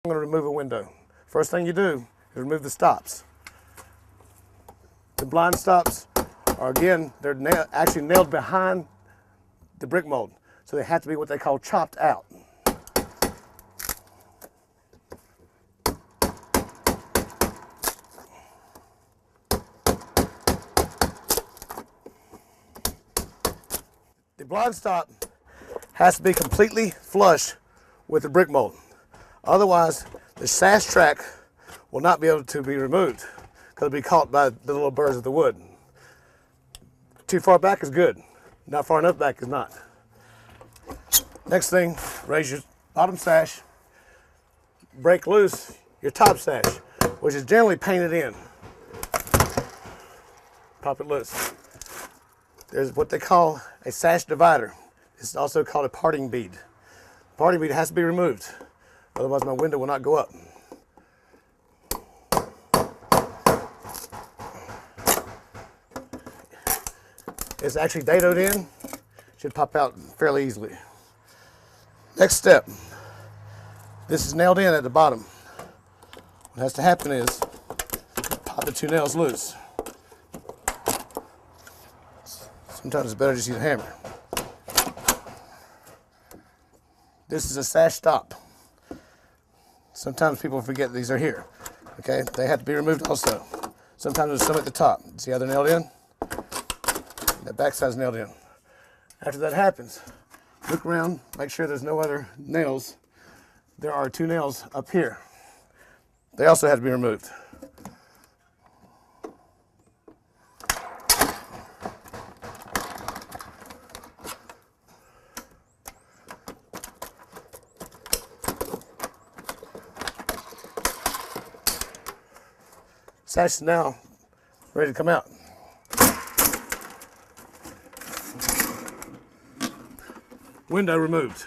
I'm going to remove a window. First thing you do is remove the stops. The blind stops are, again, they're actually nailed behind the brick mold, so they have to be what they call chopped out. The blind stop has to be completely flush with the brick mold. Otherwise, the sash track will not be able to be removed because it'll be caught by the little burrs of the wood. Too far back is good. Not far enough back is not. Next thing, raise your bottom sash, break loose your top sash, which is generally painted in. Pop it loose. There's what they call a sash divider. It's also called a parting bead. The parting bead has to be removed, otherwise my window will not go up. It's actually dadoed in, should pop out fairly easily. Next step, this is nailed in at the bottom. What has to happen is pop the two nails loose. Sometimes it's better to just use a hammer. This is a sash stop. Sometimes people forget these are here. Okay, they have to be removed also. Sometimes there's some at the top. See how they're nailed in? That back side's nailed in. After that happens, look around, make sure there's no other nails. There are two nails up here. They also have to be removed. Sash is now ready to come out. Window removed.